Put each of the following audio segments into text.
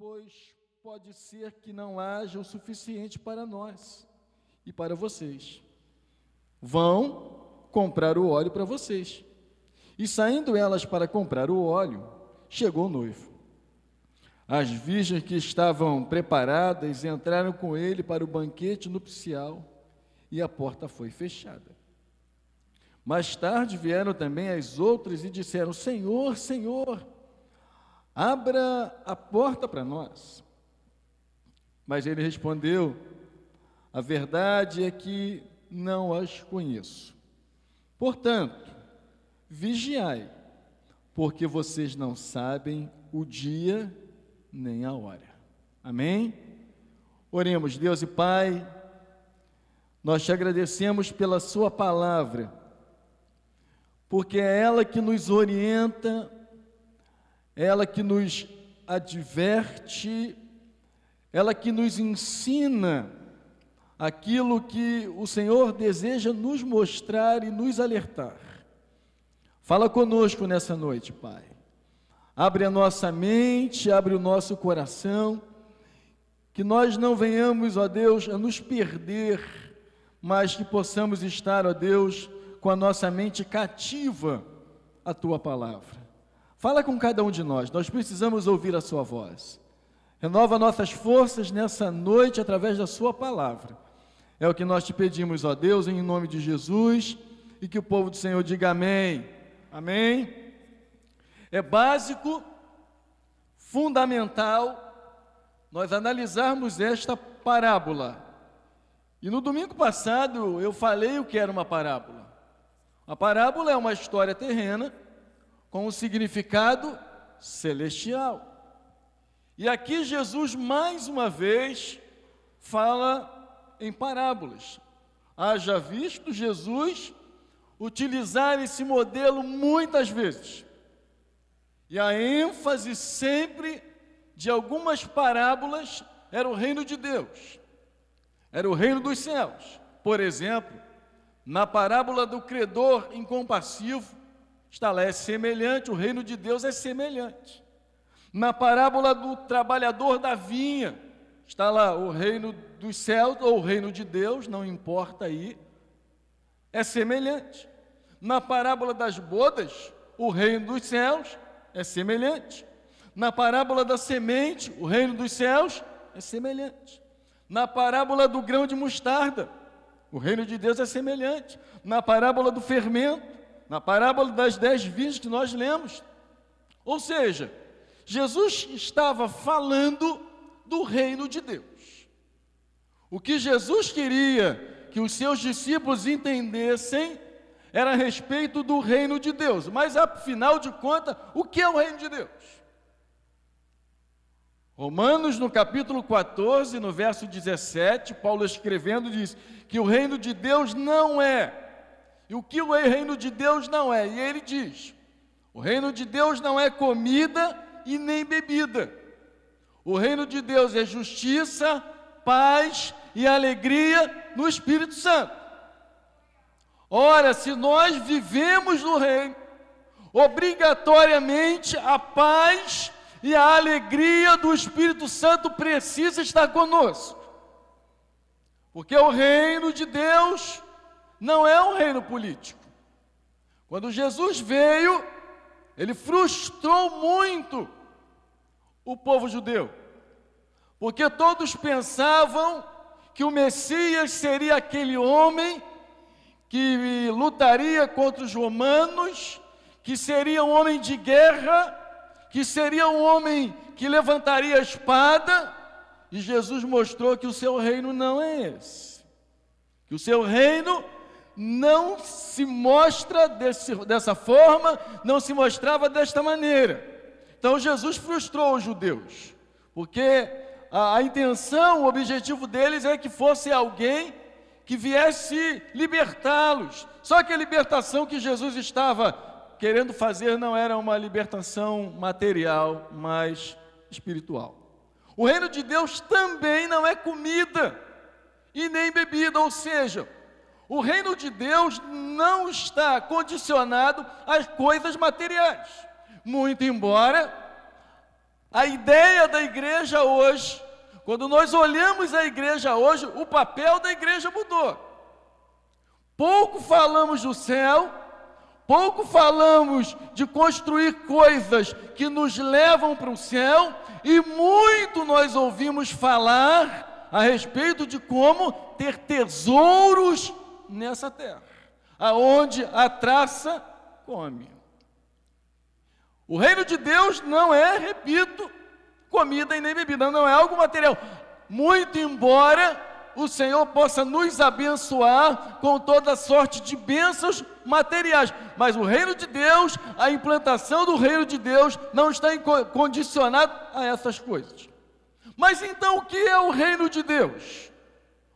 pois pode ser que não haja o suficiente para nós e para vocês. Vão comprar o óleo para vocês. E saindo elas para comprar o óleo, chegou o noivo. As virgens que estavam preparadas entraram com ele para o banquete nupcial e a porta foi fechada. Mais tarde vieram também as outras e disseram: Senhor, Senhor, abra a porta para nós. Mas ele respondeu: a verdade é que não as conheço. Portanto, vigiai, porque vocês não sabem o dia nem a hora. Amém? Oremos. Deus e Pai, nós te agradecemos pela sua palavra, porque é ela que nos orienta, ela que nos adverte, ela que nos ensina aquilo que o Senhor deseja nos mostrar e nos alertar. Fala conosco nessa noite, Pai. Abre a nossa mente, abre o nosso coração, que nós não venhamos, ó Deus, a nos perder, mas que possamos estar, ó Deus, com a nossa mente cativa à Tua palavra. Fala com cada um de nós precisamos ouvir a Sua voz. Renova nossas forças nessa noite através da Sua palavra. É o que nós te pedimos, ó Deus, em nome de Jesus, e que o povo do Senhor diga amém. Amém. É básico, fundamental, nós analisarmos esta parábola. E no domingo passado eu falei o que era uma parábola. A parábola é uma história terrena com um significado celestial. E aqui Jesus mais uma vez fala em parábolas. Haja visto Jesus utilizar esse modelo muitas vezes. E a ênfase sempre de algumas parábolas era o reino de Deus, era o reino dos céus. Por exemplo, na parábola do credor incompassivo, está lá, é semelhante, o reino de Deus é semelhante. Na parábola do trabalhador da vinha, está lá, o reino dos céus ou o reino de Deus, não importa aí, é semelhante. Na parábola das bodas, o reino dos céus é semelhante. Na parábola da semente, o reino dos céus é semelhante. Na parábola do grão de mostarda, o reino de Deus é semelhante. Na parábola do fermento, na parábola das 10 virgens que nós lemos. Ou seja, Jesus estava falando do reino de Deus. O que Jesus queria que os seus discípulos entendessem era a respeito do reino de Deus. Mas, afinal de contas, o que é o reino de Deus? Romanos, no capítulo 14, no verso 17, Paulo escrevendo, diz que o reino de Deus não é. E o que o reino de Deus não é? E ele diz: o reino de Deus não é comida e nem bebida. O reino de Deus é justiça, paz e alegria no Espírito Santo. Ora, se nós vivemos no reino, obrigatoriamente a paz e a alegria do Espírito Santo precisa estar conosco. Porque o reino de Deus não é um reino político. Quando Jesus veio, ele frustrou muito o povo judeu, porque todos pensavam que o Messias seria aquele homem que lutaria contra os romanos, que seria um homem de guerra, que seria um homem que levantaria a espada, e Jesus mostrou que o seu reino não é esse, que o seu reino não se mostra dessa forma, não se mostrava desta maneira. Então Jesus frustrou os judeus, porque a intenção, o objetivo deles é que fosse alguém que viesse libertá-los. Só que a libertação que Jesus estava querendo fazer não era uma libertação material, mas espiritual. O reino de Deus também não é comida e nem bebida, ou seja, o reino de Deus não está condicionado às coisas materiais. Muito embora A ideia da igreja hoje, quando nós olhamos a igreja hoje, o papel da igreja mudou. Pouco falamos do céu, pouco falamos de construir coisas que nos levam para o céu, e muito nós ouvimos falar a respeito de como ter tesouros nessa terra, aonde a traça come. O reino de Deus não é, repito, comida e nem bebida, não é algo material. Muito embora o Senhor possa nos abençoar com toda sorte de bênçãos materiais, mas o reino de Deus, a implantação do reino de Deus não está condicionado a essas coisas. Mas então o que é o reino de Deus?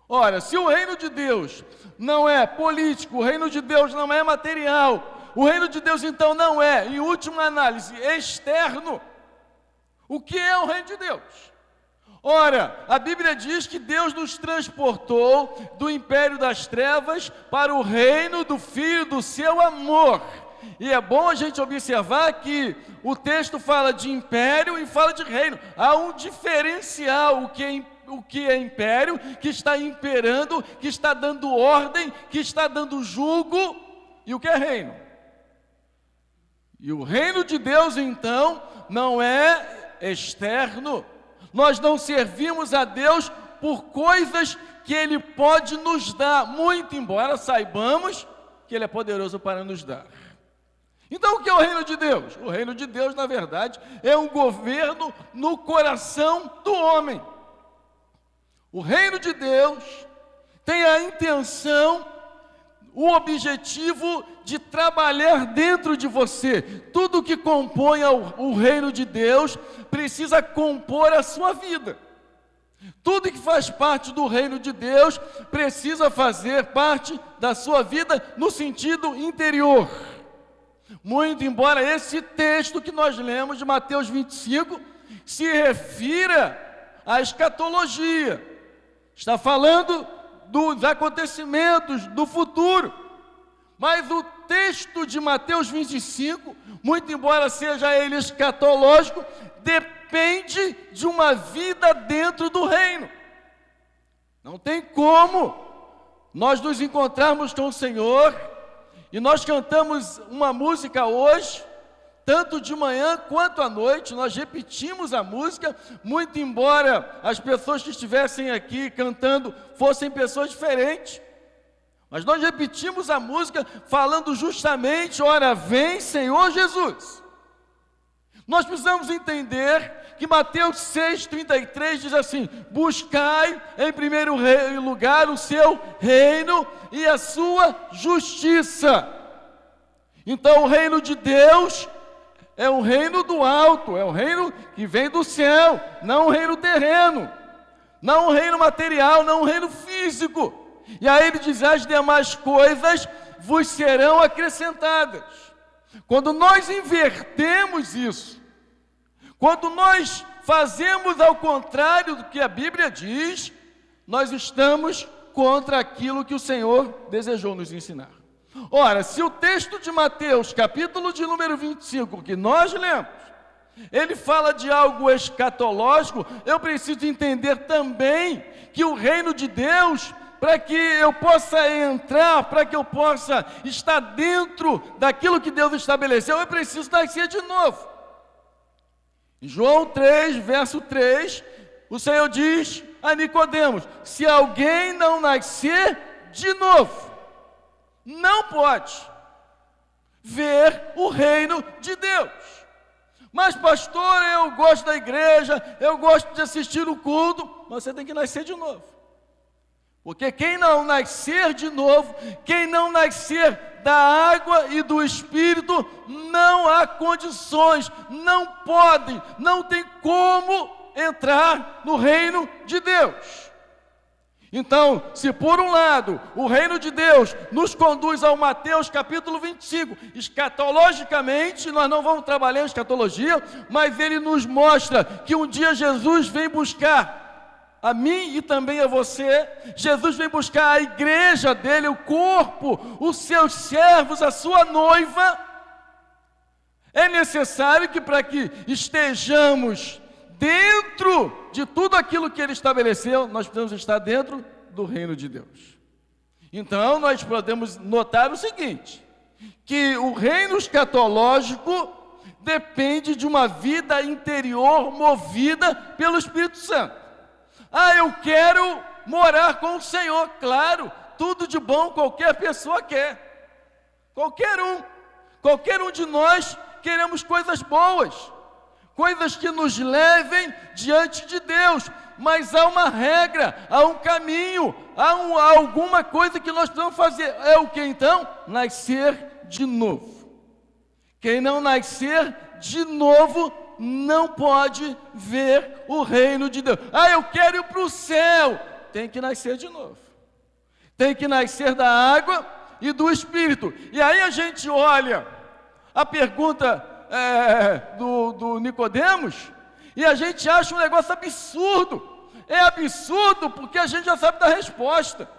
Ora, se o reino de Deus não é político, o reino de Deus não é material, o reino de Deus então não é, em última análise, externo. O que é o reino de Deus? Ora, a Bíblia diz que Deus nos transportou do império das trevas para o reino do Filho do seu amor. E é bom a gente observar que o texto fala de império e fala de reino. Há um diferencial, o que é império, que está imperando, que está dando ordem, que está dando jugo, e o que é reino. E o reino de Deus, então, não é externo. Nós não servimos a Deus por coisas que Ele pode nos dar, muito embora saibamos que Ele é poderoso para nos dar. Então, o que é o reino de Deus? O reino de Deus, na verdade, é um governo no coração do homem. O reino de Deus tem a intenção, o objetivo de trabalhar dentro de você. Tudo que compõe o reino de Deus precisa compor a sua vida. Tudo que faz parte do reino de Deus precisa fazer parte da sua vida no sentido interior. Muito embora esse texto que nós lemos de Mateus 25 se refira à escatologia, está falando dos acontecimentos do futuro, mas o texto de Mateus 25, muito embora seja ele escatológico, depende de uma vida dentro do reino. Não tem como nós nos encontrarmos com o Senhor, e nós cantamos uma música hoje, tanto de manhã quanto à noite, nós repetimos a música, muito embora as pessoas que estivessem aqui cantando fossem pessoas diferentes, mas nós repetimos a música falando justamente, ora vem Senhor Jesus. Nós precisamos entender que Mateus 6,33 diz assim: buscai em primeiro lugar o seu reino e a sua justiça. Então o reino de Deus é um reino do alto, é um reino que vem do céu, não um reino terreno, não um reino material, não um reino físico. E aí ele diz: as demais coisas vos serão acrescentadas. Quando nós invertemos isso, quando nós fazemos ao contrário do que a Bíblia diz, nós estamos contra aquilo que o Senhor desejou nos ensinar. Ora, se o texto de Mateus, capítulo de número 25, que nós lemos, ele fala de algo escatológico, eu preciso entender também que o reino de Deus, para que eu possa entrar, para que eu possa estar dentro daquilo que Deus estabeleceu, eu preciso nascer de novo. Em João 3, verso 3, o Senhor diz a Nicodemos: se alguém não nascer de novo, não pode ver o reino de Deus. Mas pastor, eu gosto da igreja, eu gosto de assistir o culto, mas você tem que nascer de novo. Porque quem não nascer de novo, quem não nascer da água e do Espírito, não há condições, não pode, não tem como entrar no reino de Deus. Então, se por um lado o reino de Deus nos conduz ao Mateus capítulo 25, escatologicamente, nós não vamos trabalhar em escatologia, mas ele nos mostra que um dia Jesus vem buscar a mim e também a você. Jesus vem buscar a igreja dele, o corpo, os seus servos, a sua noiva. É necessário que para que estejamos dentro de tudo aquilo que ele estabeleceu, nós precisamos estar dentro do reino de Deus. Então, nós podemos notar o seguinte, que o reino escatológico depende de uma vida interior movida pelo Espírito Santo. Eu quero morar com o Senhor, claro, tudo de bom qualquer pessoa quer, qualquer um de nós queremos coisas boas, coisas que nos levem diante de Deus, mas há uma regra, há um caminho, há alguma coisa que nós precisamos fazer. É o que então? Nascer de novo. Quem não nascer de novo não pode ver o reino de Deus. Eu quero ir para o céu. Tem que nascer de novo. Tem que nascer da água e do Espírito. E aí a gente olha a pergunta do Nicodemos e a gente acha um negócio absurdo. É absurdo porque a gente já sabe da resposta.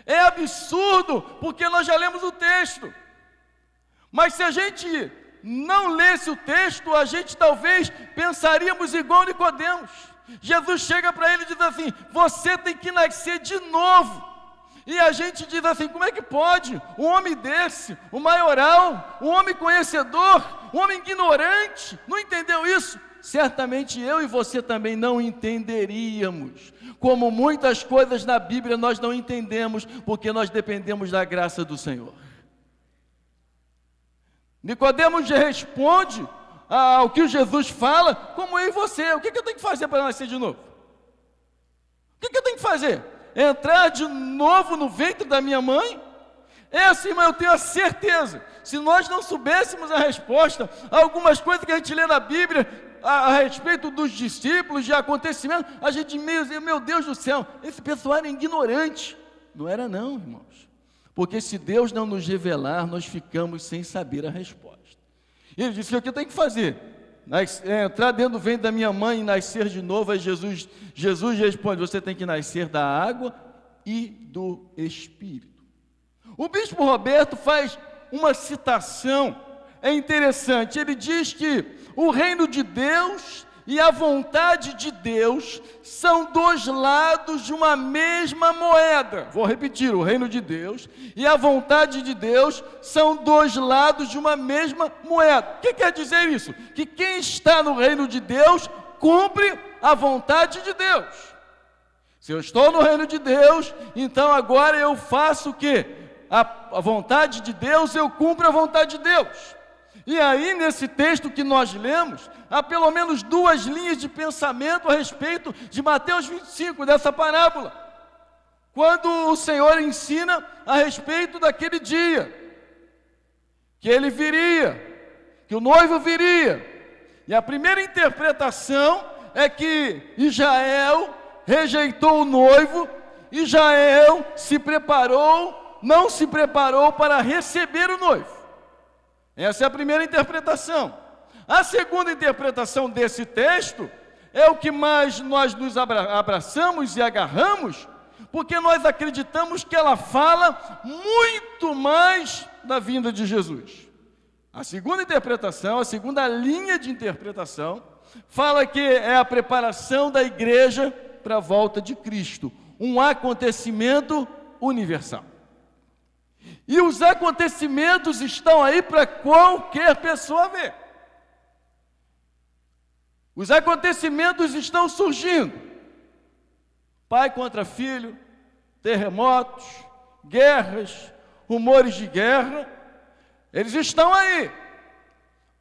É absurdo porque nós já lemos o texto. Mas se a gente não lesse o texto, a gente talvez pensaríamos igual Nicodemos. Jesus chega para ele e diz assim: você tem que nascer de novo. E a gente diz assim: como é que pode um homem desse, um maioral, um homem conhecedor, um homem ignorante, não entendeu isso? Certamente eu e você também não entenderíamos. Como muitas coisas na Bíblia nós não entendemos, porque nós dependemos da graça do Senhor. Nicodemos responde ao que Jesus fala, como eu e você. O que eu tenho que fazer para nascer de novo? O que eu tenho que fazer? Entrar de novo no ventre da minha mãe? Assim, mas eu tenho a certeza, se nós não soubéssemos a resposta a algumas coisas que a gente lê na Bíblia, a respeito dos discípulos, de acontecimentos, a gente meu Deus do céu, esse pessoal era ignorante. Não era não, irmãos. Porque se Deus não nos revelar, nós ficamos sem saber a resposta. E ele disse: o que eu tenho que fazer? Entrar dentro do ventre da minha mãe e nascer de novo. Aí Jesus responde: você tem que nascer da água e do Espírito. O bispo Roberto faz uma citação, é interessante. Ele diz que o reino de Deus e a vontade de Deus são dois lados de uma mesma moeda. Vou repetir: o reino de Deus e a vontade de Deus são dois lados de uma mesma moeda. O que quer dizer isso? Que quem está no reino de Deus cumpre a vontade de Deus. Se eu estou no reino de Deus, então agora eu faço o quê? A vontade de Deus, eu cumpro a vontade de Deus. E aí, nesse texto que nós lemos, há pelo menos duas linhas de pensamento a respeito de Mateus 25, dessa parábola. Quando o Senhor ensina a respeito daquele dia, que ele viria, que o noivo viria. E a primeira interpretação é que Israel rejeitou o noivo, Israel não se preparou para receber o noivo. Essa é a primeira interpretação. A segunda interpretação desse texto é o que mais nós nos abraçamos e agarramos, porque nós acreditamos que ela fala muito mais da vinda de Jesus. A segunda interpretação, a segunda linha de interpretação, fala que é a preparação da igreja para a volta de Cristo, um acontecimento universal. E os acontecimentos estão aí para qualquer pessoa ver. Os acontecimentos estão surgindo. Pai contra filho, terremotos, guerras, rumores de guerra, eles estão aí.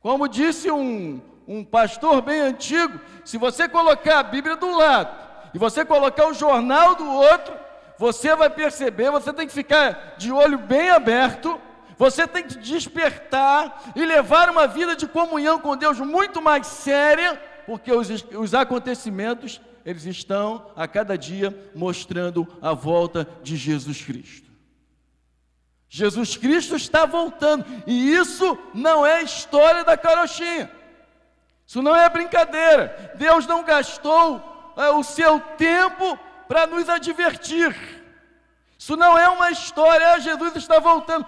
Como disse um pastor bem antigo, se você colocar a Bíblia do lado e você colocar o jornal do outro, você vai perceber, você tem que ficar de olho bem aberto, você tem que despertar e levar uma vida de comunhão com Deus muito mais séria, porque os acontecimentos, eles estão a cada dia mostrando a volta de Jesus Cristo. Jesus Cristo está voltando, e isso não é história da carochinha, isso não é brincadeira. Deus não gastou o seu tempo para nos advertir. Isso não é uma história, Jesus está voltando.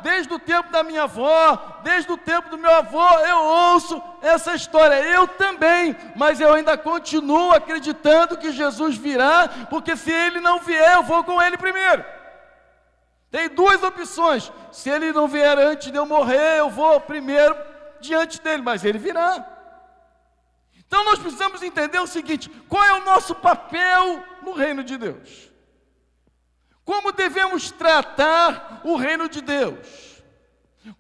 Desde o tempo da minha avó, desde o tempo do meu avô, eu ouço essa história. Eu também, mas eu ainda continuo acreditando que Jesus virá, porque se Ele não vier, eu vou com Ele primeiro. Tem duas opções: se Ele não vier antes de eu morrer, eu vou primeiro diante dEle, mas Ele virá. Então nós precisamos entender o seguinte: qual é o nosso papel no reino de Deus? Como devemos tratar o reino de Deus?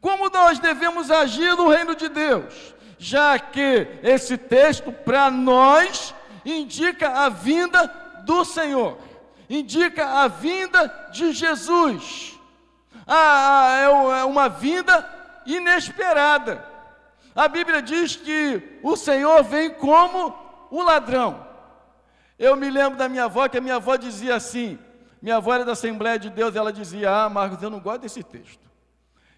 Como nós devemos agir no reino de Deus? Já que esse texto, para nós, indica a vinda do Senhor, indica a vinda de Jesus. É uma vinda inesperada. A Bíblia diz que o Senhor vem como o ladrão. Eu me lembro da minha avó, que a minha avó dizia assim. Minha avó era da Assembleia de Deus, ela dizia: Marcos, eu não gosto desse texto.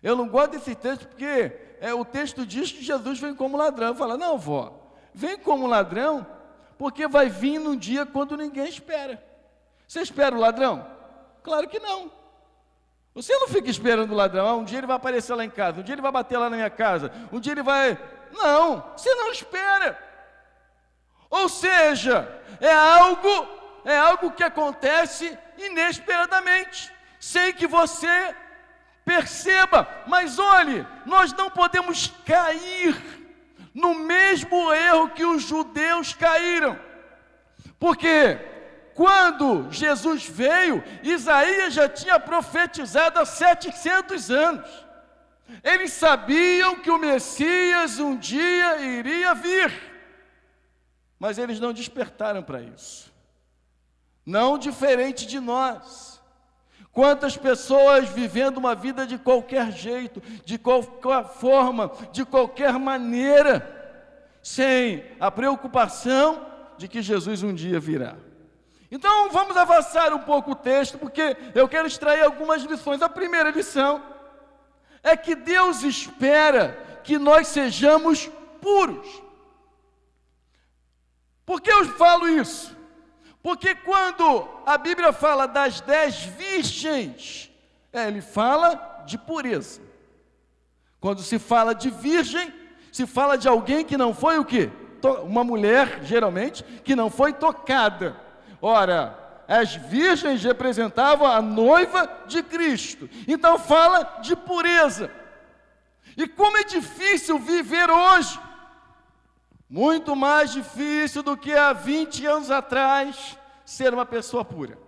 Eu não gosto desse texto porque o texto diz que Jesus vem como ladrão. Eu falo: não, vó, vem como ladrão porque vai vir num dia quando ninguém espera. Você espera o ladrão? Claro que não. Você não fica esperando o ladrão. Um dia ele vai aparecer lá em casa, um dia ele vai bater lá na minha casa, um dia ele vai... Não, você não espera. Ou seja, é algo que acontece inesperadamente, sem que você perceba. Mas olhe, nós não podemos cair no mesmo erro que os judeus caíram, porque quando Jesus veio, Isaías já tinha profetizado há 700 anos. Eles sabiam que o Messias um dia iria vir, mas eles não despertaram para isso. Não diferente de nós. Quantas pessoas vivendo uma vida de qualquer jeito, de qualquer forma, de qualquer maneira, sem a preocupação de que Jesus um dia virá. Então vamos avançar um pouco o texto, porque eu quero extrair algumas lições. A primeira lição é que Deus espera que nós sejamos puros. Por que eu falo isso? Porque quando a Bíblia fala das 10 virgens, ele fala de pureza. Quando se fala de virgem, se fala de alguém que não foi o quê? Uma mulher, geralmente, que não foi tocada. Ora, as virgens representavam a noiva de Cristo. Então fala de pureza. E como é difícil viver hoje, muito mais difícil do que há 20 anos atrás, ser uma pessoa pura.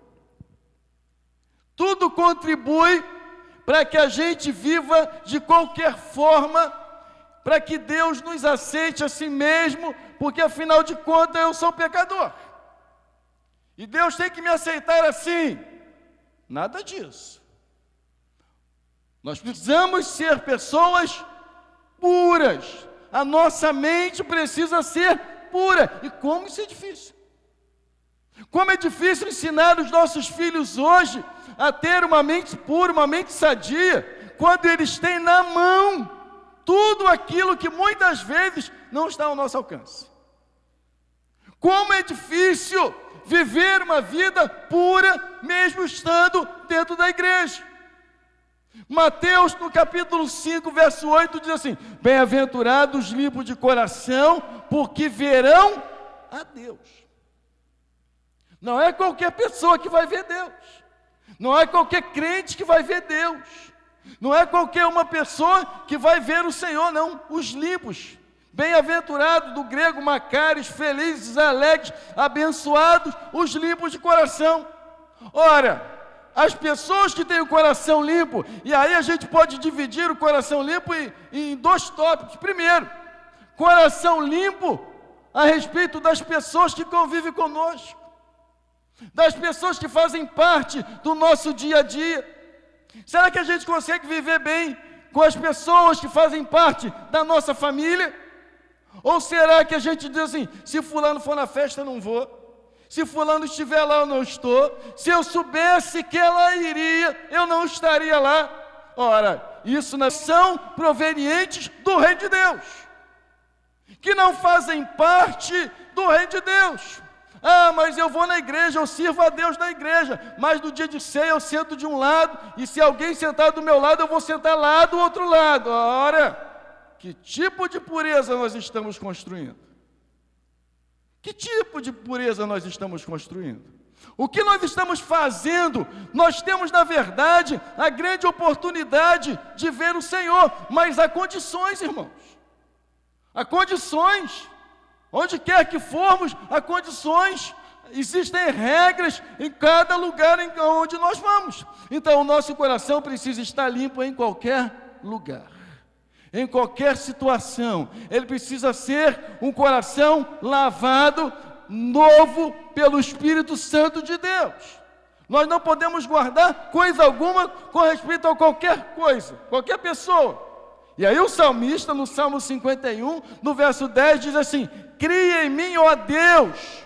Tudo contribui para que a gente viva de qualquer forma, para que Deus nos aceite assim mesmo, porque afinal de contas eu sou pecador. E Deus tem que me aceitar assim. Nada disso. Nós precisamos ser pessoas puras. A nossa mente precisa ser pura. E como isso é difícil? Como é difícil ensinar os nossos filhos hoje a ter uma mente pura, uma mente sadia, quando eles têm na mão tudo aquilo que muitas vezes não está ao nosso alcance. Como é difícil viver uma vida pura, mesmo estando dentro da igreja. Mateus, no capítulo 5, verso 8, diz assim: bem-aventurados os limpos de coração, porque verão a Deus. Não é qualquer pessoa que vai ver Deus. Não é qualquer crente que vai ver Deus. Não é qualquer uma pessoa que vai ver o Senhor, não. Os limpos. Bem-aventurados, do grego macários, felizes, alegres, abençoados, os limpos de coração. Ora, as pessoas que têm o coração limpo, e aí a gente pode dividir o coração limpo em dois tópicos. Primeiro, coração limpo a respeito das pessoas que convivem conosco, das pessoas que fazem parte do nosso dia a dia. Será que a gente consegue viver bem com as pessoas que fazem parte da nossa família? Ou será que a gente diz assim: se fulano for na festa, eu não vou. Se fulano estiver lá, eu não estou. Se eu soubesse que ela iria, eu não estaria lá. Ora, isso não são provenientes do reino de Deus, que não fazem parte do reino de Deus. Ah, mas eu vou na igreja, eu sirvo a Deus na igreja, mas no dia de ceia eu sento de um lado, e se alguém sentar do meu lado, eu vou sentar lá do outro lado. Ora, que tipo de pureza nós estamos construindo? Que tipo de pureza nós estamos construindo? O que nós estamos fazendo? Nós temos, na verdade, a grande oportunidade de ver o Senhor, mas há condições, irmãos. Há condições. Onde quer que formos, há condições. Existem regras em cada lugar onde nós vamos. Então, o nosso coração precisa estar limpo em qualquer lugar. Em qualquer situação. Ele precisa ser um coração lavado, novo pelo Espírito Santo de Deus. Nós não podemos guardar coisa alguma com respeito a qualquer coisa, qualquer pessoa. E aí o salmista, no Salmo 51, no verso 10, diz assim: cria em mim, ó Deus,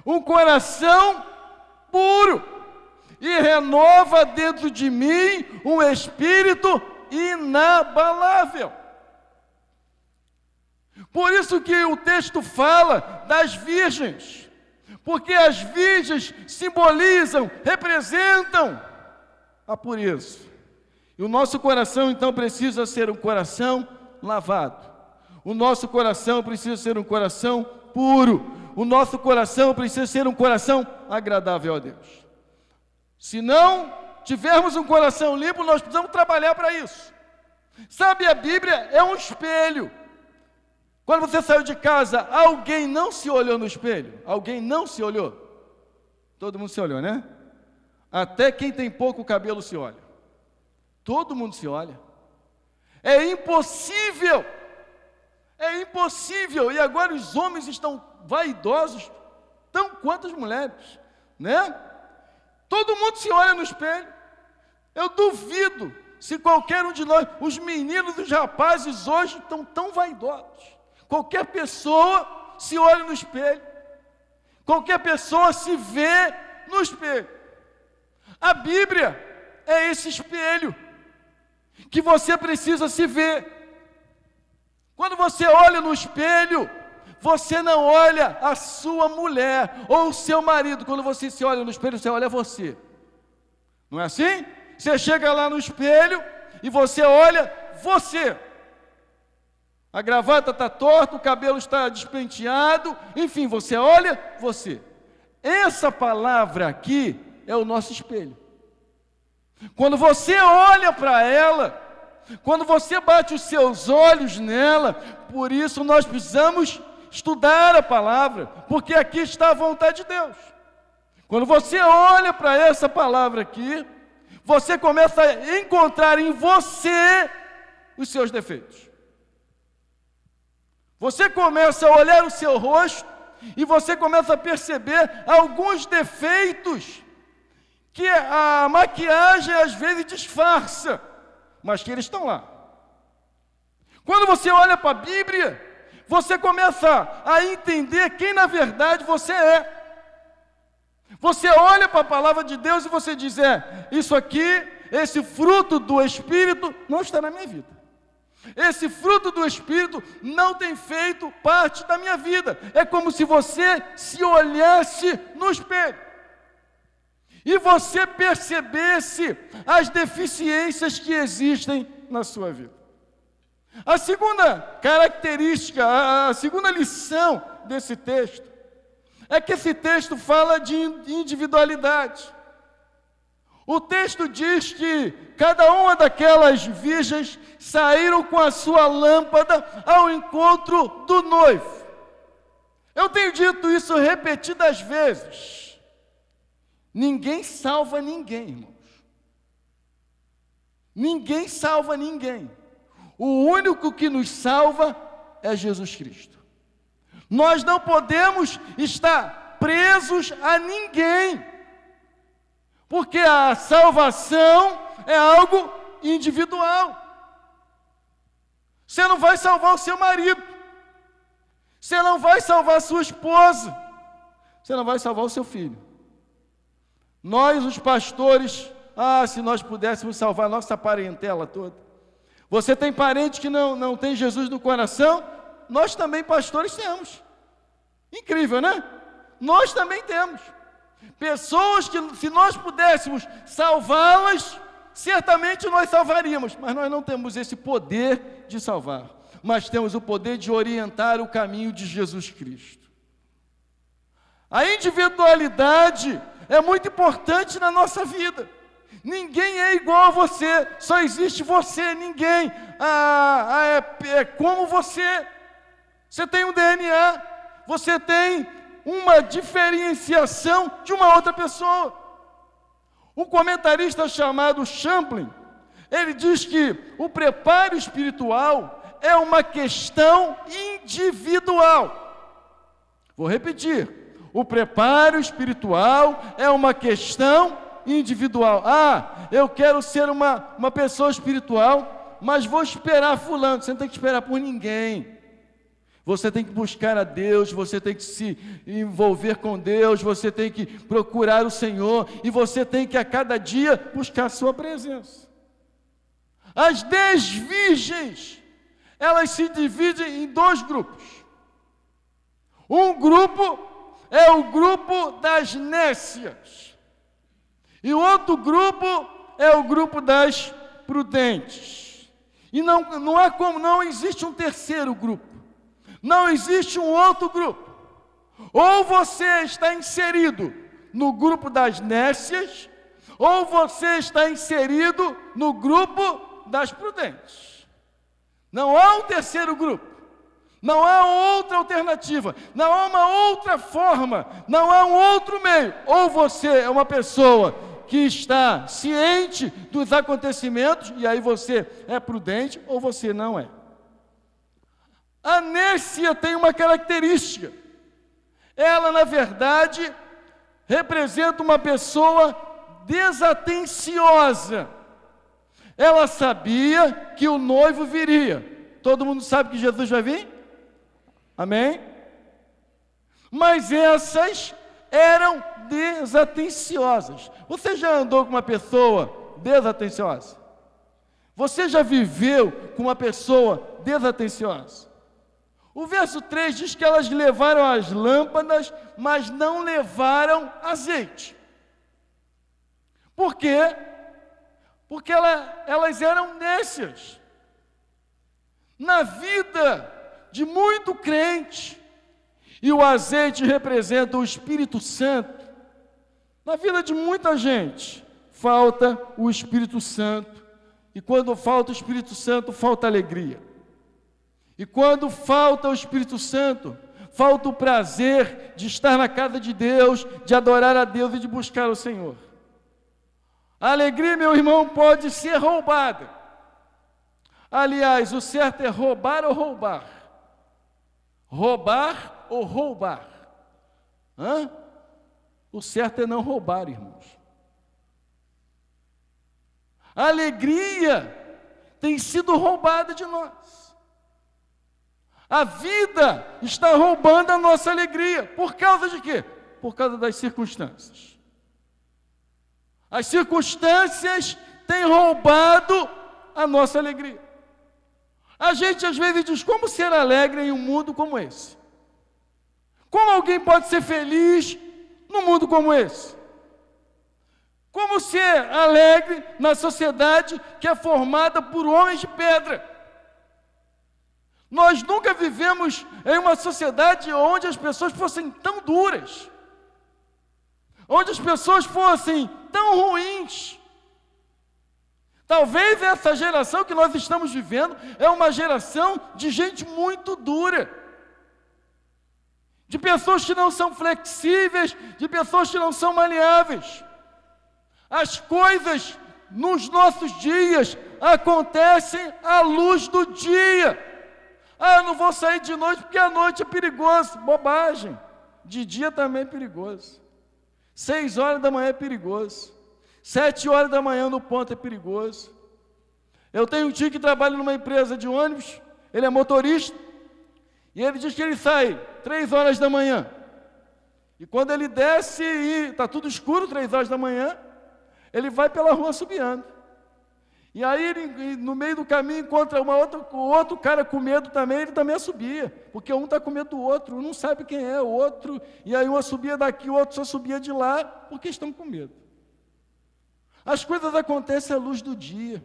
um coração puro, e renova dentro de mim um espírito inabalável. Por isso que o texto fala das virgens, porque as virgens simbolizam, representam a pureza. E o nosso coração, então, precisa ser um coração lavado. O nosso coração precisa ser um coração puro. O nosso coração precisa ser um coração agradável a Deus. Se não tivermos um coração limpo, nós precisamos trabalhar para isso. Sabe, a Bíblia é um espelho. Quando você saiu de casa, alguém não se olhou no espelho? Alguém não se olhou? Todo mundo se olhou, né? Até quem tem pouco cabelo se olha. Todo mundo se olha. É impossível. É impossível. E agora os homens estão vaidosos, tão quanto as mulheres, né? Todo mundo se olha no espelho. Eu duvido se qualquer um de nós, os meninos, os rapazes hoje estão tão vaidosos. Qualquer pessoa se olha no espelho. Qualquer pessoa se vê no espelho. A Bíblia é esse espelho que você precisa se ver. Quando você olha no espelho, você não olha a sua mulher ou o seu marido. Quando você se olha no espelho, você olha você. Não é assim? Você chega lá no espelho e você olha você. A gravata está torta, o cabelo está despenteado, enfim, você olha você. Essa palavra aqui é o nosso espelho. Quando você olha para ela, quando você bate os seus olhos nela, por isso nós precisamos estudar a palavra, porque aqui está a vontade de Deus. Quando você olha para essa palavra aqui, você começa a encontrar em você os seus defeitos. Você começa a olhar o seu rosto e você começa a perceber alguns defeitos que a maquiagem às vezes disfarça, mas que eles estão lá. Quando você olha para a Bíblia, você começa a entender quem na verdade você é. Você olha para a palavra de Deus e você diz: isso aqui, esse fruto do Espírito não está na minha vida. Esse fruto do Espírito não tem feito parte da minha vida. É como se você se olhasse no espelho e você percebesse as deficiências que existem na sua vida. A segunda característica, a segunda lição desse texto, é que esse texto fala de individualidade. O texto diz que cada uma daquelas virgens saíram com a sua lâmpada ao encontro do noivo. Eu tenho dito isso repetidas vezes. Ninguém salva ninguém, irmãos. Ninguém salva ninguém. O único que nos salva é Jesus Cristo. Nós não podemos estar presos a ninguém, porque a salvação é algo individual. Você não vai salvar o seu marido, você não vai salvar a sua esposa, você não vai salvar o seu filho. Nós, os pastores, se nós pudéssemos salvar a nossa parentela toda. Você tem parente que não tem Jesus no coração? Nós também, pastores, temos. Incrível, né? nós também temos. Pessoas que, se nós pudéssemos salvá-las, certamente nós salvaríamos, mas nós não temos esse poder de salvar, mas temos o poder de orientar o caminho de Jesus Cristo. A individualidade é muito importante na nossa vida. Ninguém é igual a você, só existe você, ninguém é como você. Você tem um DNA, você tem uma diferenciação de uma outra pessoa. Um comentarista chamado Champlin, ele diz que o preparo espiritual é uma questão individual. Vou repetir. O preparo espiritual é uma questão individual. Eu quero ser uma pessoa espiritual, mas vou esperar fulano. Você não tem que esperar por ninguém. Você tem que buscar a Deus, você tem que se envolver com Deus, você tem que procurar o Senhor, e você tem que a cada dia buscar a sua presença. As 10 virgens, elas se dividem em 2 grupos. Um grupo é o grupo das nécias, e o outro grupo é o grupo das prudentes. E não existe um terceiro grupo. Não existe um outro grupo. Ou você está inserido no grupo das nécias, ou você está inserido no grupo das prudentes. Não há um terceiro grupo. Não há outra alternativa. Não há uma outra forma. Não há um outro meio. Ou você é uma pessoa que está ciente dos acontecimentos, e aí você é prudente, ou você não é. A nécia tem uma característica. Ela, na verdade, representa uma pessoa desatenciosa. Ela sabia que o noivo viria. Todo mundo sabe que Jesus vai vir? Amém? Mas essas eram desatenciosas. Você já andou com uma pessoa desatenciosa? Você já viveu com uma pessoa desatenciosa? O verso 3 diz que elas levaram as lâmpadas, mas não levaram azeite. Por quê? Porque elas eram nécias. Na vida de muito crente, e o azeite representa o Espírito Santo, na vida de muita gente, falta o Espírito Santo, e quando falta o Espírito Santo, falta alegria. E quando falta o Espírito Santo, falta o prazer de estar na casa de Deus, de adorar a Deus e de buscar o Senhor. A alegria, meu irmão, pode ser roubada. Aliás, o certo é roubar ou roubar? Roubar ou roubar? O certo é não roubar, irmãos. A alegria tem sido roubada de nós. A vida está roubando a nossa alegria. Por causa de quê? Por causa das circunstâncias. As circunstâncias têm roubado a nossa alegria. A gente às vezes diz, como ser alegre em um mundo como esse? Como alguém pode ser feliz num mundo como esse? Como ser alegre na sociedade que é formada por homens de pedra? Nós nunca vivemos em uma sociedade onde as pessoas fossem tão duras, onde as pessoas fossem tão ruins. Talvez essa geração que nós estamos vivendo é uma geração de gente muito dura, de pessoas que não são flexíveis, de pessoas que não são maleáveis. As coisas nos nossos dias acontecem à luz do dia. Eu não vou sair de noite porque a noite é perigoso. Bobagem. De dia também é perigoso. 6 horas da manhã é perigoso. 7 horas da manhã no ponto é perigoso. Eu tenho um tio que trabalha numa empresa de ônibus, ele é motorista, e ele diz que ele sai 3 horas da manhã. E quando ele desce e está tudo escuro, 3 horas da manhã, ele vai pela rua assobiando. E aí, ele, no meio do caminho, encontra outro cara com medo também, ele também assobia, porque um está com medo do outro, um não sabe quem é o outro, e aí um assobia daqui, o outro só subia de lá, porque estão com medo. As coisas acontecem à luz do dia,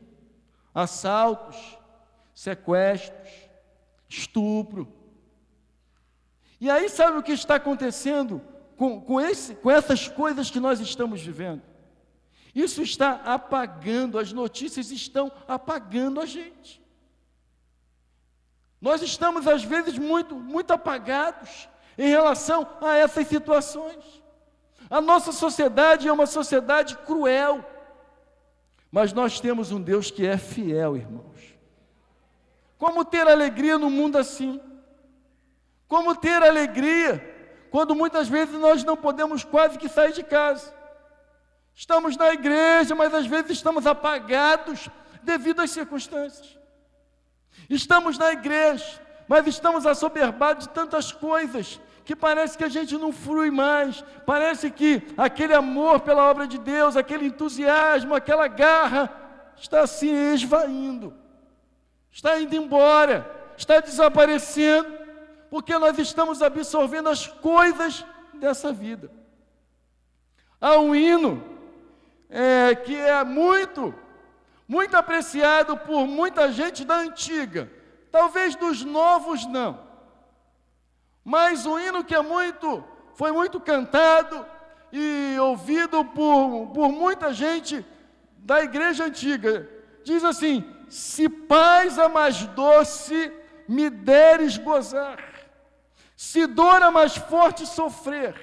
assaltos, sequestros, estupro. E aí sabe o que está acontecendo com essas coisas que nós estamos vivendo? Isso está apagando, as notícias estão apagando a gente. Nós estamos, às vezes, muito apagados em relação a essas situações. A nossa sociedade é uma sociedade cruel, mas nós temos um Deus que é fiel, irmãos. Como ter alegria num mundo assim? Como ter alegria quando muitas vezes nós não podemos quase que sair de casa? Estamos na igreja, mas às vezes estamos apagados devido às circunstâncias. Estamos na igreja, mas estamos assoberbados de tantas coisas que parece que a gente não flui mais. Parece que aquele amor pela obra de Deus, aquele entusiasmo, aquela garra está se esvaindo, está indo embora, está desaparecendo, porque nós estamos absorvendo as coisas dessa vida. Há um hino que é muito apreciado por muita gente da antiga, talvez dos novos não, mas um hino que foi muito cantado e ouvido por muita gente da igreja antiga, diz assim: se paz a mais doce me deres gozar, se dor a mais forte sofrer,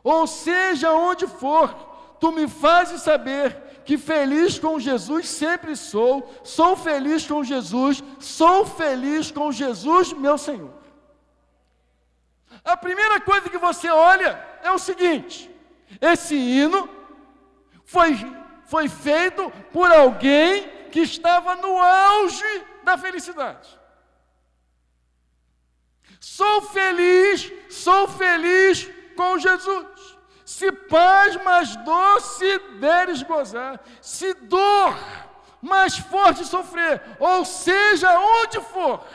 ou seja onde for, tu me fazes saber que feliz com Jesus sempre sou feliz com Jesus, sou feliz com Jesus, meu Senhor. A primeira coisa que você olha é o seguinte: esse hino foi feito por alguém que estava no auge da felicidade. Sou feliz com Jesus. Se paz mais doce deres gozar, se dor mais forte sofrer, ou seja, onde for,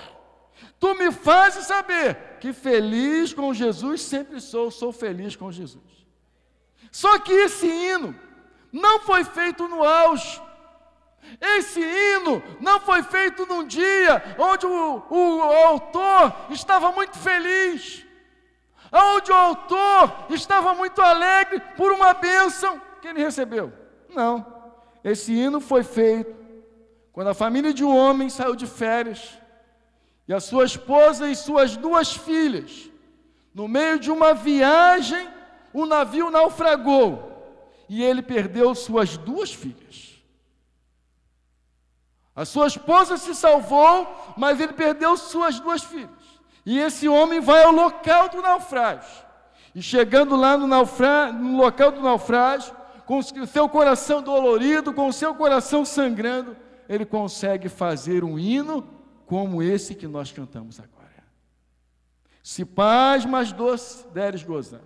tu me fazes saber que feliz com Jesus sempre sou feliz com Jesus. Só que esse hino não foi feito no auge. Esse hino não foi feito num dia onde o autor estava muito feliz, onde o autor estava muito alegre por uma bênção que ele recebeu. Não, esse hino foi feito quando a família de um homem saiu de férias e a sua esposa e suas 2 filhas, no meio de uma viagem, o navio naufragou e ele perdeu suas 2 filhas. A sua esposa se salvou, mas ele perdeu suas 2 filhas. E esse homem vai ao local do naufrágio. E chegando lá no local do naufrágio, com o seu coração dolorido, com o seu coração sangrando, ele consegue fazer um hino como esse que nós cantamos agora. Se paz mais doce deres gozar,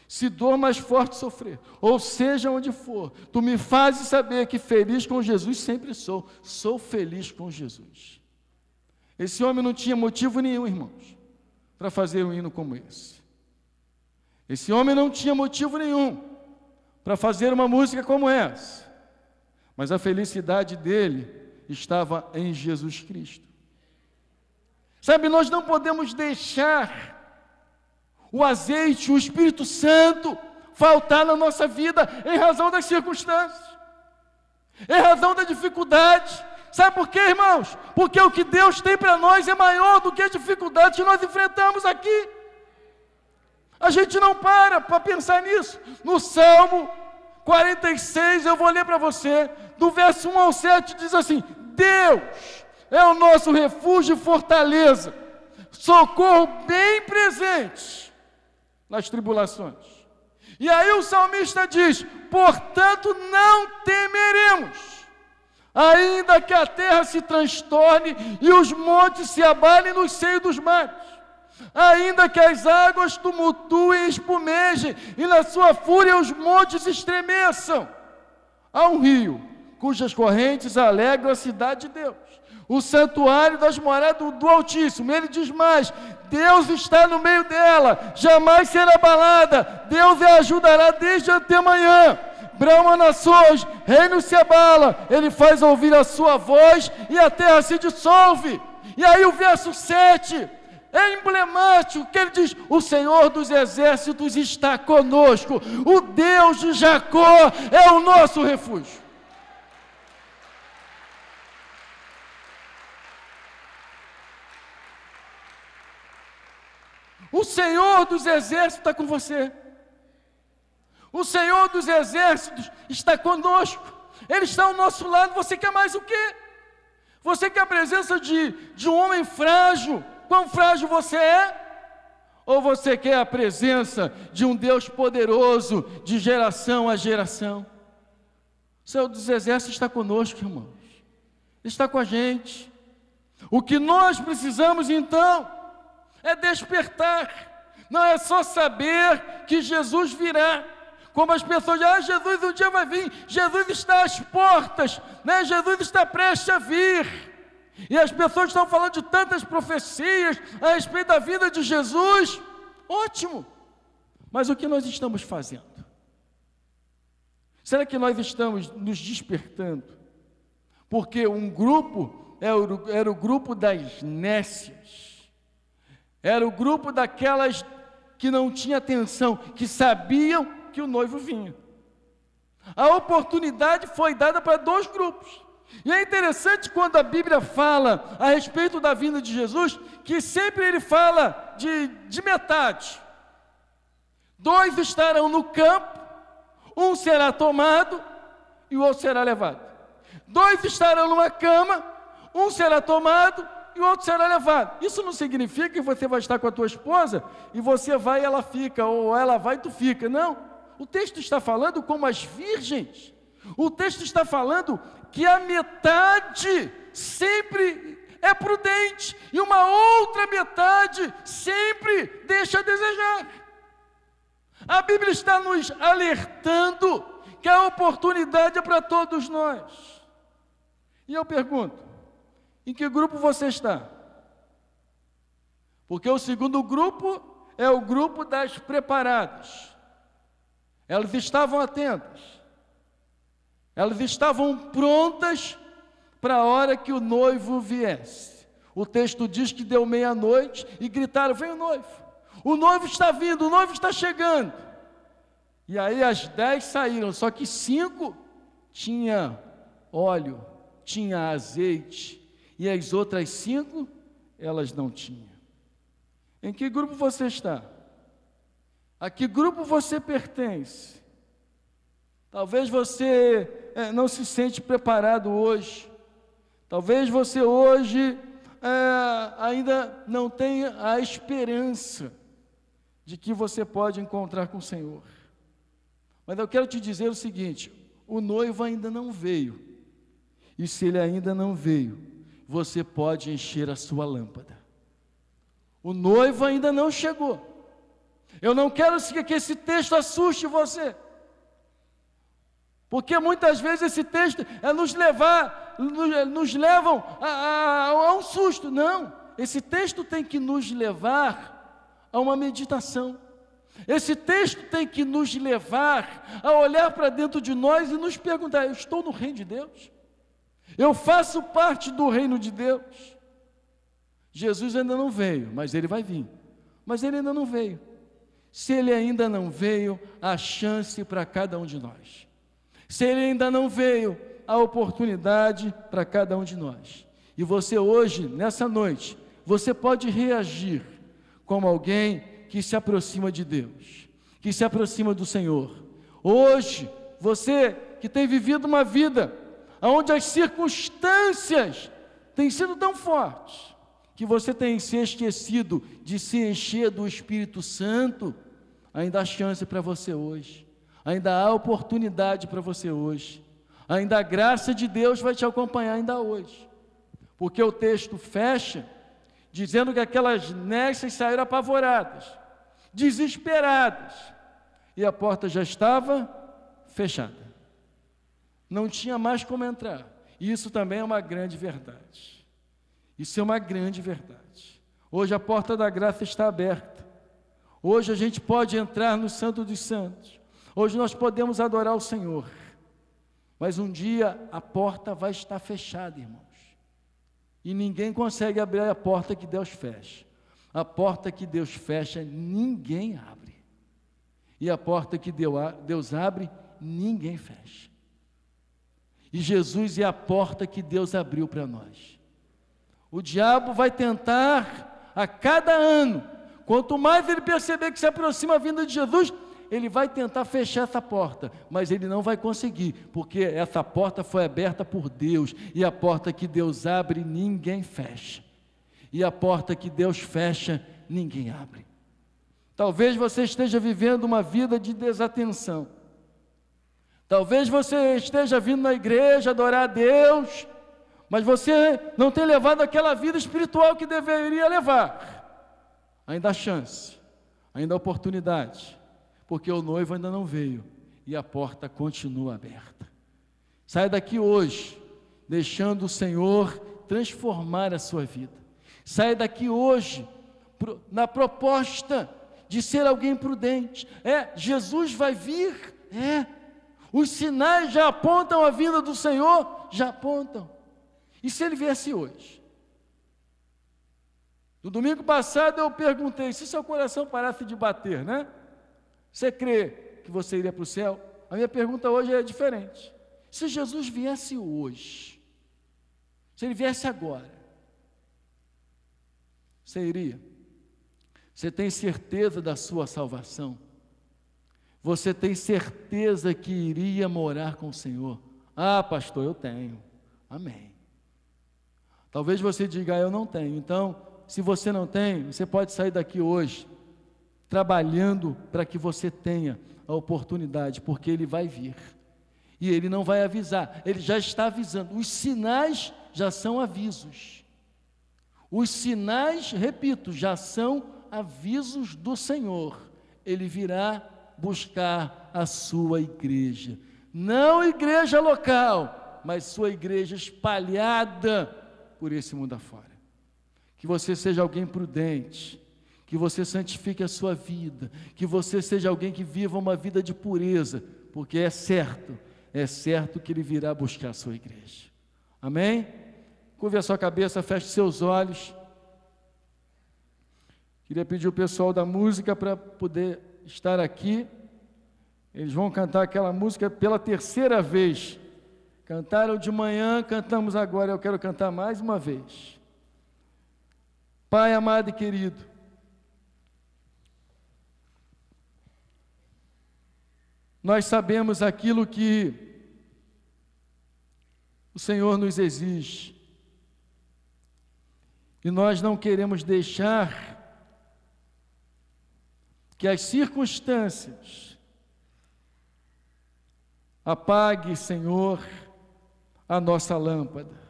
se dor mais forte sofrer, ou seja onde for, tu me fazes saber que feliz com Jesus sempre sou feliz com Jesus. Esse homem não tinha motivo nenhum, irmãos, para fazer um hino como esse. Esse homem não tinha motivo nenhum para fazer uma música como essa, mas a felicidade dele estava em Jesus Cristo. Sabe, nós não podemos deixar o azeite, o Espírito Santo faltar na nossa vida em razão das circunstâncias, em razão da dificuldade. Sabe por quê, irmãos? Porque o que Deus tem para nós é maior do que a dificuldade que nós enfrentamos aqui. A gente não para pensar nisso. No Salmo 46, eu vou ler para você, do verso 1 ao 7, diz assim: Deus é o nosso refúgio e fortaleza, socorro bem presente nas tribulações. E aí o salmista diz: portanto não temeremos, ainda que a terra se transtorne e os montes se abalem no seio dos mares, ainda que as águas tumultuem e espumejem, e na sua fúria os montes estremeçam. Há um rio cujas correntes alegram a cidade de Deus, o santuário das moradas do Altíssimo. Ele diz mais: Deus está no meio dela, jamais será abalada, Deus a ajudará desde até amanhã. Brama nações, reino se abala, ele faz ouvir a sua voz e a terra se dissolve. E aí o verso 7 é emblemático, que ele diz: o Senhor dos exércitos está conosco, o Deus de Jacó é o nosso refúgio. O Senhor dos exércitos está com você. O Senhor dos exércitos está conosco. Ele está ao nosso lado. Você quer mais o quê? Você quer a presença de um homem frágil? Quão frágil você é? Ou você quer a presença de um Deus poderoso, de geração a geração? O Senhor dos exércitos está conosco, irmãos. Ele está com a gente. O que nós precisamos então é despertar. Não é só saber que Jesus virá, como as pessoas dizem: Jesus um dia vai vir, Jesus está às portas, né? Jesus está prestes a vir. E as pessoas estão falando de tantas profecias a respeito da vida de Jesus. Ótimo, mas o que nós estamos fazendo? Será que nós estamos nos despertando? Porque um grupo era o grupo das nécias, era o grupo daquelas que não tinham atenção, que sabiam que o noivo vinha. A oportunidade foi dada para dois grupos. E é interessante quando a Bíblia fala a respeito da vinda de Jesus, que sempre ele fala de metade. Dois estarão no campo, um será tomado e o outro será levado. Dois estarão numa cama, um será tomado e o outro será levado. Isso não significa que você vai estar com a tua esposa e você vai e ela fica, ou ela vai e tu fica. Não. O texto está falando como as virgens. O texto está falando que a metade sempre é prudente e uma outra metade sempre deixa a desejar. A Bíblia está nos alertando que a oportunidade é para todos nós. E eu pergunto: em que grupo você está? Porque o segundo grupo é o grupo das preparadas. Elas estavam atentas. Elas estavam prontas para a hora que o noivo viesse. O texto diz que deu meia-noite e gritaram: vem o noivo. O noivo está vindo, o noivo está chegando. E aí as 10 saíram, só que 5 tinha óleo, tinha azeite. E as outras 5, elas não tinham. Em que grupo você está? A que grupo você pertence? Talvez você não se sente preparado hoje. Talvez você hoje ainda não tenha a esperança de que você pode encontrar com o Senhor. Mas eu quero te dizer o seguinte: o noivo ainda não veio. E se ele ainda não veio, você pode encher a sua lâmpada. O noivo ainda não chegou. Eu não quero que esse texto assuste você, porque muitas vezes esse texto nos levam a um susto. Não, esse texto tem que nos levar a uma meditação. Esse texto tem que nos levar a olhar para dentro de nós e nos perguntar: eu estou no reino de Deus? Eu faço parte do reino de Deus? Jesus ainda não veio, mas ele vai vir. Mas ele ainda não veio. Se ele ainda não veio, há chance para cada um de nós. Se ele ainda não veio, há oportunidade para cada um de nós. E você hoje, nessa noite, você pode reagir como alguém que se aproxima de Deus, que se aproxima do Senhor. Hoje, você que tem vivido uma vida onde as circunstâncias têm sido tão fortes, que você tem se esquecido de se encher do Espírito Santo, ainda há chance para você hoje, ainda há oportunidade para você hoje, ainda a graça de Deus vai te acompanhar ainda hoje, porque o texto fecha dizendo que aquelas nécias saíram apavoradas, desesperadas, e a porta já estava fechada. não tinha mais como entrar. E isso também é uma grande verdade. Isso é uma grande verdade. Hoje a porta da graça está aberta. Hoje a gente pode entrar no Santo dos Santos. Hoje nós podemos adorar o Senhor. Mas um dia a porta vai estar fechada, irmãos. E ninguém consegue abrir a porta que Deus fecha. A porta que Deus fecha, ninguém abre. E a porta que Deus abre, ninguém fecha. E Jesus é a porta que Deus abriu para nós. O diabo vai tentar a cada ano, quanto mais ele perceber que se aproxima a vinda de Jesus, ele vai tentar fechar essa porta, mas ele não vai conseguir, porque essa porta foi aberta por Deus, e a porta que Deus abre, ninguém fecha. E a porta que Deus fecha, ninguém abre. Talvez você esteja vivendo uma vida de desatenção. Talvez você esteja vindo na igreja adorar a Deus, mas você não tem levado aquela vida espiritual que deveria levar. Ainda há chance, ainda há oportunidade, porque o noivo ainda não veio e a porta continua aberta. Saia daqui hoje, deixando o Senhor transformar a sua vida. Saia daqui hoje na proposta de ser alguém prudente. Jesus vai vir, os sinais já apontam a vinda do Senhor, já apontam. E se ele viesse hoje? No domingo passado eu perguntei, se seu coração parasse de bater, né? Você crê que você iria para o céu? A minha pergunta hoje é diferente. Se Jesus viesse hoje, se ele viesse agora, você iria? Você tem certeza da sua salvação? Você tem certeza que iria morar com o Senhor? Ah, pastor, eu tenho. Amém. Talvez você diga, eu não tenho. Então, se você não tem, você pode sair daqui hoje, trabalhando para que você tenha a oportunidade, porque Ele vai vir. E Ele não vai avisar, Ele já está avisando. Os sinais já são avisos. Os sinais, repito, já são avisos do Senhor. Ele virá buscar a sua igreja. Não igreja local, mas sua igreja espalhada por esse mundo afora. Que você seja alguém prudente, que você santifique a sua vida, que você seja alguém que viva uma vida de pureza, porque é certo que Ele virá buscar a sua igreja. Amém? Curve a sua cabeça, feche seus olhos. Queria pedir o pessoal da música para poder estar aqui. Eles vão cantar aquela música pela terceira vez. Cantaram de manhã, cantamos agora, eu quero cantar mais uma vez. Pai amado e querido, nós sabemos aquilo que o Senhor nos exige, e nós não queremos deixar que as circunstâncias apague, Senhor, a nossa lâmpada.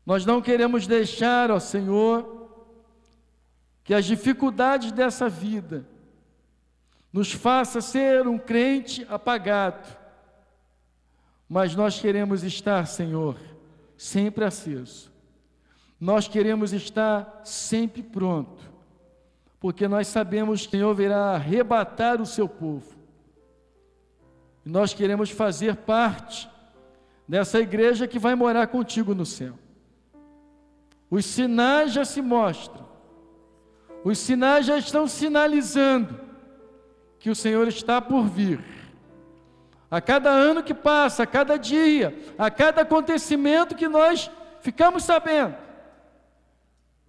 Nós não queremos deixar, ó Senhor, que as dificuldades dessa vida nos faça ser um crente apagado, mas nós queremos estar, Senhor, sempre aceso. Nós queremos estar sempre pronto, porque nós sabemos que o Senhor virá arrebatar o seu povo. E nós queremos fazer parte dessa igreja que vai morar contigo no céu. Os sinais já se mostram, os sinais já estão sinalizando que o Senhor está por vir. A cada ano que passa, a cada dia, a cada acontecimento que nós ficamos sabendo,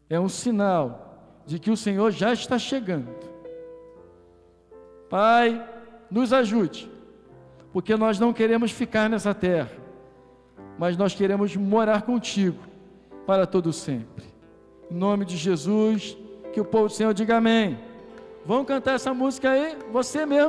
é um sinal de que o Senhor já está chegando. Pai, nos ajude, porque nós não queremos ficar nessa terra, mas nós queremos morar contigo para todo sempre. Em nome de Jesus, que o povo do Senhor diga amém. Vamos cantar essa música aí, você mesmo.